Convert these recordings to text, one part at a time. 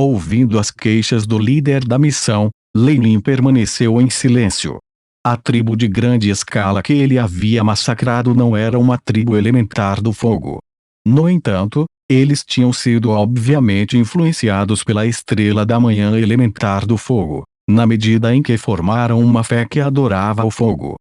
Ouvindo as queixas do líder da missão, Lei Lin permaneceu em silêncio. A tribo de grande escala que ele havia massacrado não era uma tribo elementar do fogo. No entanto, eles tinham sido obviamente influenciados pela estrela da manhã elementar do fogo, na medida em que formaram uma fé que adorava o fogo.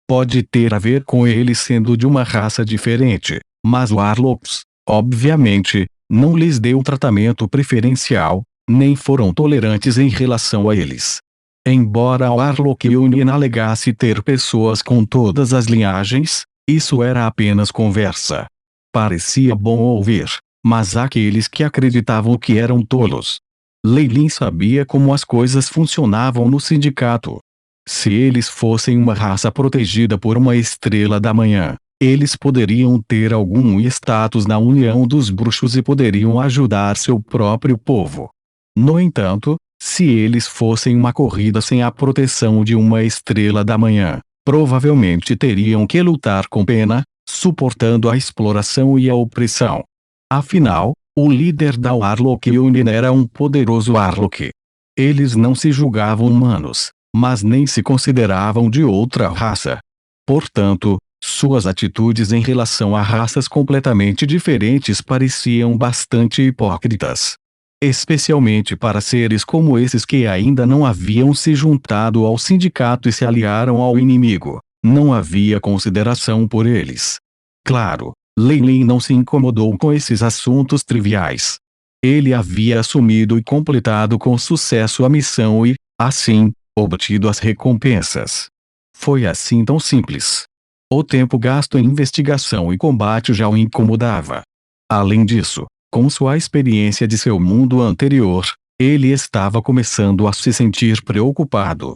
Pode ter a ver com eles sendo de uma raça diferente, mas Warlocks, obviamente, não lhes deu tratamento preferencial, nem foram tolerantes em relação a eles. Embora Warlock Union alegasse ter pessoas com todas as linhagens, isso era apenas conversa. Parecia bom ouvir, mas aqueles que acreditavam que eram tolos. Lei Lin sabia como as coisas funcionavam no sindicato. Se eles fossem uma raça protegida por uma estrela da manhã, eles poderiam ter algum status na União dos Bruxos e poderiam ajudar seu próprio povo. No entanto, se eles fossem uma corrida sem a proteção de uma estrela da manhã, provavelmente teriam que lutar com pena, suportando a exploração e a opressão. Afinal, o líder da Warlock Union era um poderoso Warlock. Eles não se julgavam humanos, mas nem se consideravam de outra raça. Portanto, suas atitudes em relação a raças completamente diferentes pareciam bastante hipócritas. Especialmente para seres como esses que ainda não haviam se juntado ao sindicato e se aliaram ao inimigo, não havia consideração por eles. Claro, Lei Lin não se incomodou com esses assuntos triviais. Ele havia assumido e completado com sucesso a missão e, assim, obtido as recompensas. Foi assim tão simples. O tempo gasto em investigação e combate já o incomodava. Além disso, com sua experiência de seu mundo anterior, ele estava começando a se sentir preocupado.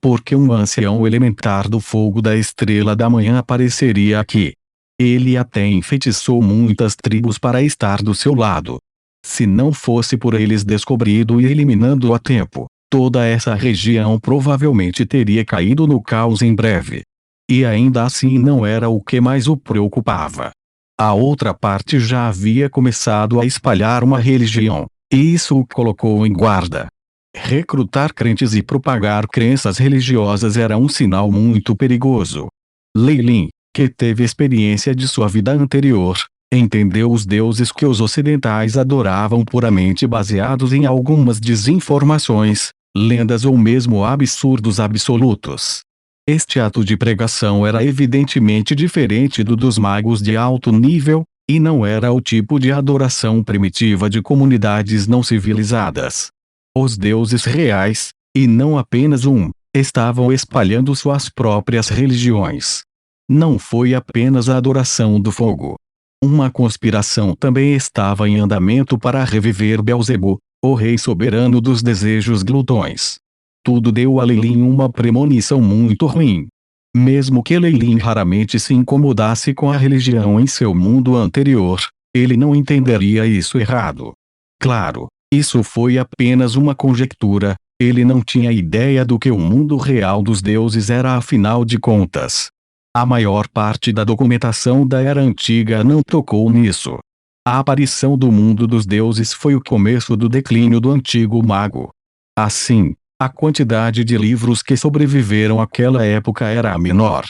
Porque um ancião elementar do fogo da estrela da manhã apareceria aqui. Ele até enfeitiçou muitas tribos para estar do seu lado. Se não fosse por eles descobrido e eliminando a tempo, toda essa região provavelmente teria caído no caos em breve. E ainda assim não era o que mais o preocupava. A outra parte já havia começado a espalhar uma religião, e isso o colocou em guarda. Recrutar crentes e propagar crenças religiosas era um sinal muito perigoso. Lei Lin, que teve experiência de sua vida anterior, entendeu os deuses que os ocidentais adoravam puramente baseados em algumas desinformações, lendas ou mesmo absurdos absolutos. Este ato de pregação era evidentemente diferente do dos magos de alto nível, e não era o tipo de adoração primitiva de comunidades não civilizadas. Os deuses reais, e não apenas um, estavam espalhando suas próprias religiões. Não foi apenas a adoração do fogo. Uma conspiração também estava em andamento para reviver Belzebu, o rei soberano dos desejos glutões. Tudo deu a Lei Lin uma premonição muito ruim. Mesmo que Lei Lin raramente se incomodasse com a religião em seu mundo anterior, ele não entenderia isso errado. Claro, isso foi apenas uma conjectura, ele não tinha ideia do que o mundo real dos deuses era afinal de contas. A maior parte da documentação da Era Antiga não tocou nisso. A aparição do mundo dos deuses foi o começo do declínio do antigo mago. Assim, a quantidade de livros que sobreviveram àquela época era a menor.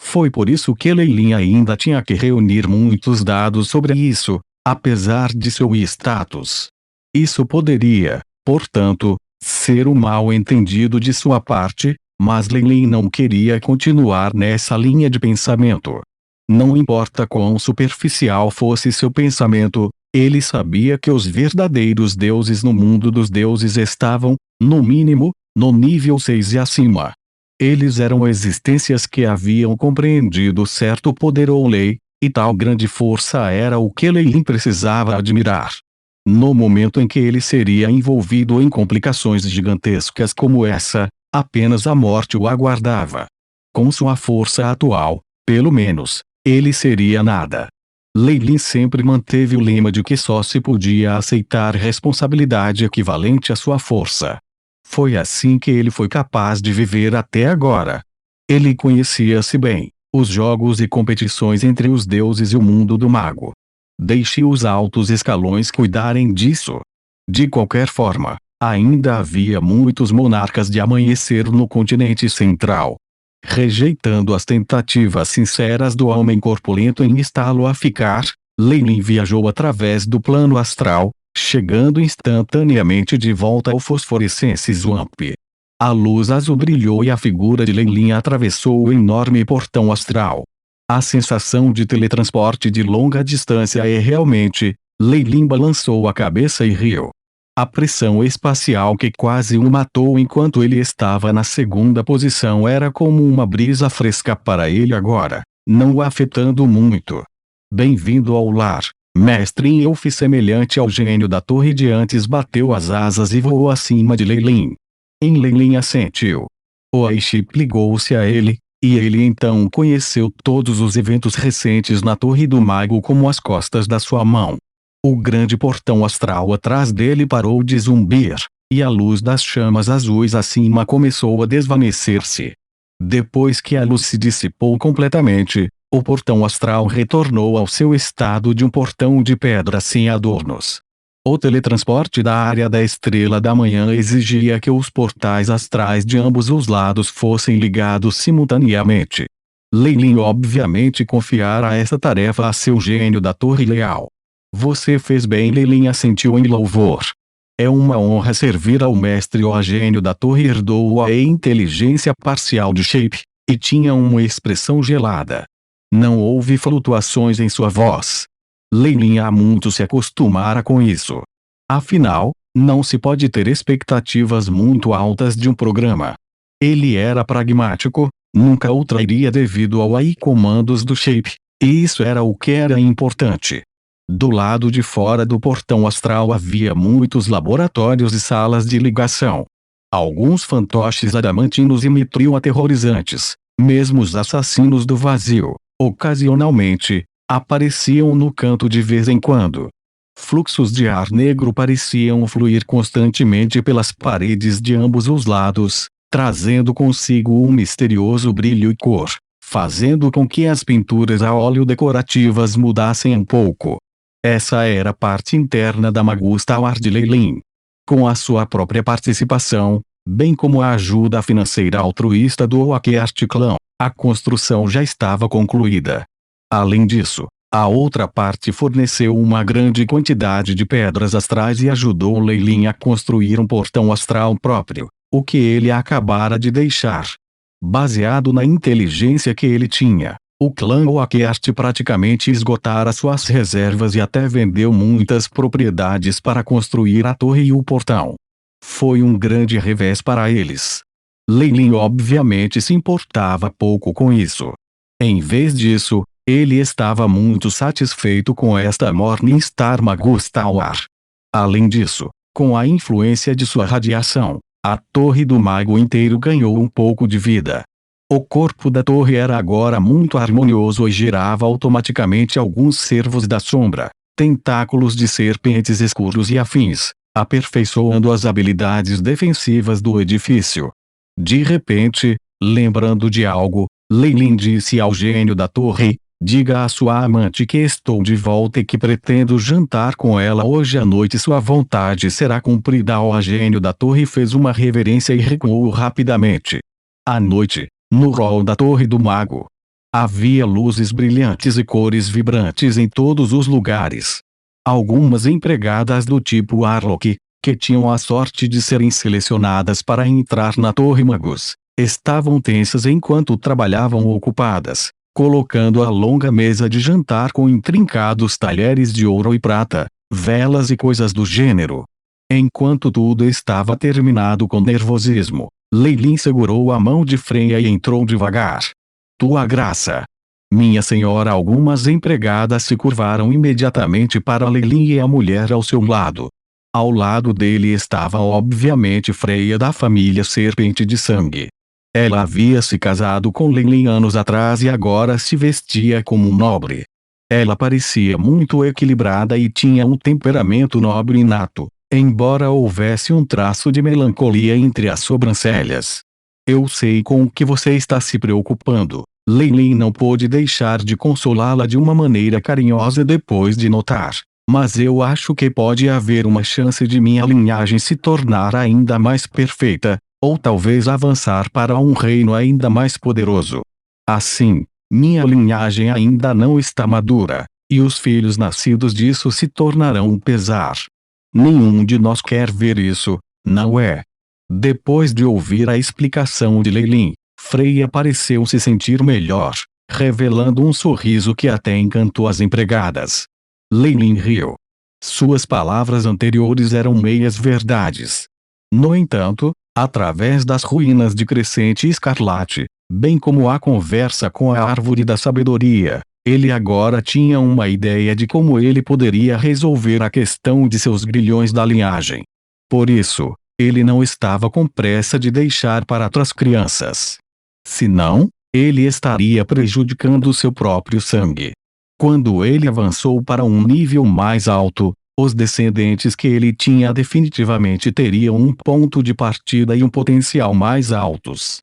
Foi por isso que Lei Lin ainda tinha que reunir muitos dados sobre isso, apesar de seu status. Isso poderia, portanto, ser um mal-entendido de sua parte, mas Lei Lin não queria continuar nessa linha de pensamento. Não importa quão superficial fosse seu pensamento, ele sabia que os verdadeiros deuses no mundo dos deuses estavam, no mínimo, no nível 6 e acima. Eles eram existências que haviam compreendido certo poder ou lei, e tal grande força era o que Lei Lin precisava admirar. No momento em que ele seria envolvido em complicações gigantescas como essa, apenas a morte o aguardava. Com sua força atual, pelo menos, ele seria nada. Lei Lin sempre manteve o lema de que só se podia aceitar responsabilidade equivalente à sua força. Foi assim que ele foi capaz de viver até agora. Ele conhecia-se bem, os jogos e competições entre os deuses e o mundo do mago. Deixe os altos escalões cuidarem disso. De qualquer forma, ainda havia muitos monarcas de amanhecer no continente central. Rejeitando as tentativas sinceras do homem corpulento em instá-lo a ficar, Lei Lin viajou através do plano astral, chegando instantaneamente de volta ao Fosforescence Swamp. A luz azul brilhou e a figura de Lei Lin atravessou o enorme portão astral. A sensação de teletransporte de longa distância é realmente... Lei Lin balançou a cabeça e riu. A pressão espacial que quase o matou enquanto ele estava na segunda posição era como uma brisa fresca para ele agora, não o afetando muito. Bem-vindo ao lar, mestre em elfo. Semelhante ao gênio da torre de antes, bateu as asas e voou acima de Lei Lin. Lei Lin assentiu. O Aiship ligou-se a ele, e ele então conheceu todos os eventos recentes na Torre do Mago como as costas da sua mão. O grande portão astral atrás dele parou de zumbir, e a luz das chamas azuis acima começou a desvanecer-se. Depois que a luz se dissipou completamente, o portão astral retornou ao seu estado de um portão de pedra sem adornos. O teletransporte da área da Estrela da Manhã exigia que os portais astrais de ambos os lados fossem ligados simultaneamente. Lei Lin obviamente confiara essa tarefa a seu gênio da Torre Leal. Você fez bem. Lei Lin assentiu em louvor. É uma honra servir ao mestre. O gênio da torre herdou a inteligência parcial de Shape, e tinha uma expressão gelada. Não houve flutuações em sua voz. Lei Lin há muito se acostumara com isso. Afinal, não se pode ter expectativas muito altas de um programa. Ele era pragmático, nunca o trairia devido ao AI comandos do Shape, e isso era o que era importante. Do lado de fora do portão astral havia muitos laboratórios e salas de ligação. Alguns fantoches adamantinos e mitril aterrorizantes, mesmo os assassinos do vazio, ocasionalmente, apareciam no canto de vez em quando. Fluxos de ar negro pareciam fluir constantemente pelas paredes de ambos os lados, trazendo consigo um misterioso brilho e cor, fazendo com que as pinturas a óleo decorativas mudassem um pouco. Essa era a parte interna da Magus Tower de Lei Lin. Com a sua própria participação, bem como a ajuda financeira altruísta do Oakert Clan, a construção já estava concluída. Além disso, a outra parte forneceu uma grande quantidade de pedras astrais e ajudou Lei Lin a construir um portão astral próprio, o que ele acabara de deixar. Baseado na inteligência que ele tinha, o clã Oakert praticamente esgotara suas reservas e até vendeu muitas propriedades para construir a torre e o portão. Foi um grande revés para eles. Lei Lin obviamente se importava pouco com isso. Em vez disso, ele estava muito satisfeito com esta Morningstar Magus Tower. Além disso, com a influência de sua radiação, a Torre do Mago inteiro ganhou um pouco de vida. O corpo da torre era agora muito harmonioso e girava automaticamente alguns servos da sombra, tentáculos de serpentes escuros e afins, aperfeiçoando as habilidades defensivas do edifício. De repente, lembrando de algo, Lei Lin disse ao gênio da torre: diga à sua amante que estou de volta e que pretendo jantar com ela hoje à noite. Sua vontade será cumprida. O gênio da torre fez uma reverência e recuou rapidamente. À noite, no hall da Torre do Mago, havia luzes brilhantes e cores vibrantes em todos os lugares. Algumas empregadas do tipo Arlok, que tinham a sorte de serem selecionadas para entrar na Torre Magus, estavam tensas enquanto trabalhavam ocupadas, colocando a longa mesa de jantar com intrincados talheres de ouro e prata, velas e coisas do gênero. Enquanto tudo estava terminado com nervosismo, Lei Lin segurou a mão de Freya e entrou devagar. Tua graça. Minha senhora. Algumas empregadas se curvaram imediatamente para Lei Lin e a mulher ao seu lado. Ao lado dele estava obviamente Freya da família Serpente de Sangue. Ela havia se casado com Lei Lin anos atrás e agora se vestia como um nobre. Ela parecia muito equilibrada e tinha um temperamento nobre inato, embora houvesse um traço de melancolia entre as sobrancelhas. Eu sei com o que você está se preocupando. Lei Lin não pôde deixar de consolá-la de uma maneira carinhosa depois de notar Mas eu acho que pode haver uma chance de minha linhagem se tornar ainda mais perfeita, ou talvez avançar para um reino ainda mais poderoso. Assim, minha linhagem ainda não está madura, e os filhos nascidos disso se tornarão um pesar. Nenhum de nós quer ver isso, não é? Depois de ouvir a explicação de Leilin, Freya pareceu se sentir melhor, revelando um sorriso que até encantou as empregadas. Leilin riu. Suas palavras anteriores eram meias verdades. No entanto, através das ruínas de Crescente Escarlate, bem como a conversa com a Árvore da Sabedoria, ele agora tinha uma ideia de como ele poderia resolver a questão de seus grilhões da linhagem. Por isso, ele não estava com pressa de deixar para trás crianças. Senão, ele estaria prejudicando seu próprio sangue. Quando ele avançou para um nível mais alto, os descendentes que ele tinha definitivamente teriam um ponto de partida e um potencial mais altos.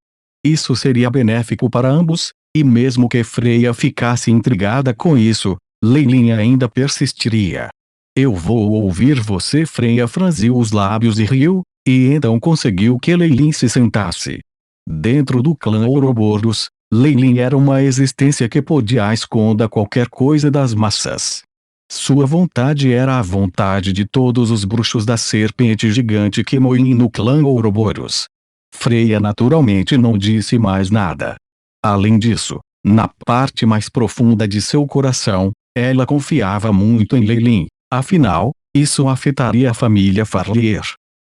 Isso seria benéfico para ambos, e mesmo que Freya ficasse intrigada com isso, Leilin ainda persistiria. Eu vou ouvir você. Freya franziu os lábios e riu, e então conseguiu que Leilin se sentasse. Dentro do clã Ouroboros, Leilin era uma existência que podia esconder qualquer coisa das massas. Sua vontade era a vontade de todos os bruxos da serpente gigante que moem no clã Ouroboros. Freya naturalmente não disse mais nada. Além disso, na parte mais profunda de seu coração, ela confiava muito em Leilin, afinal, isso afetaria a família Farlier.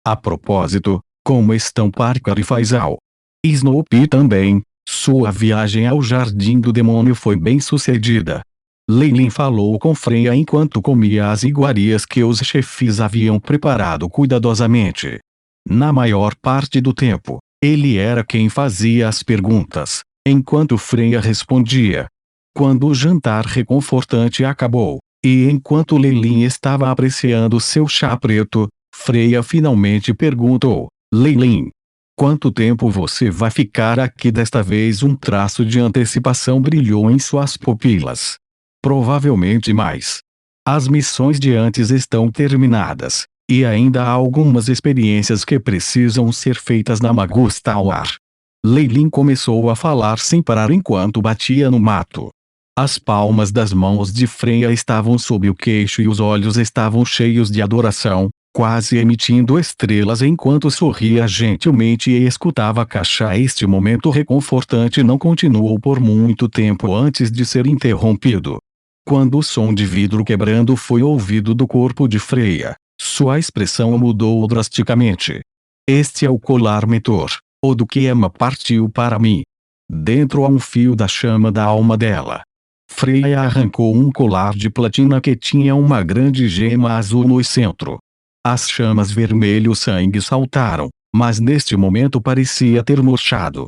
A propósito, como estão Parker e Faisal? Snoopy também. Sua viagem ao Jardim do Demônio foi bem sucedida. Leilin falou com Freya enquanto comia as iguarias que os chefes haviam preparado cuidadosamente. Na maior parte do tempo, ele era quem fazia as perguntas, enquanto Freya respondia. Quando o jantar reconfortante acabou, e enquanto Leilin estava apreciando seu chá preto, Freya finalmente perguntou: Leilin, quanto tempo você vai ficar aqui? Desta vez um traço de antecipação brilhou em suas pupilas. Provavelmente mais. As missões de antes estão terminadas, e ainda há algumas experiências que precisam ser feitas na Magus Tower. Leilin começou a falar sem parar enquanto batia no mato. As palmas das mãos de Freya estavam sob o queixo e os olhos estavam cheios de adoração, quase emitindo estrelas enquanto sorria gentilmente e escutava Cachá. Este momento reconfortante não continuou por muito tempo antes de ser interrompido. Quando o som de vidro quebrando foi ouvido do corpo de Freya, sua expressão mudou drasticamente. Este é o colar Mentor, o do que Emma partiu para mim. Dentro há um fio da chama da alma dela. Freya arrancou um colar de platina que tinha uma grande gema azul no centro. As chamas vermelho sangue saltaram, mas neste momento parecia ter murchado.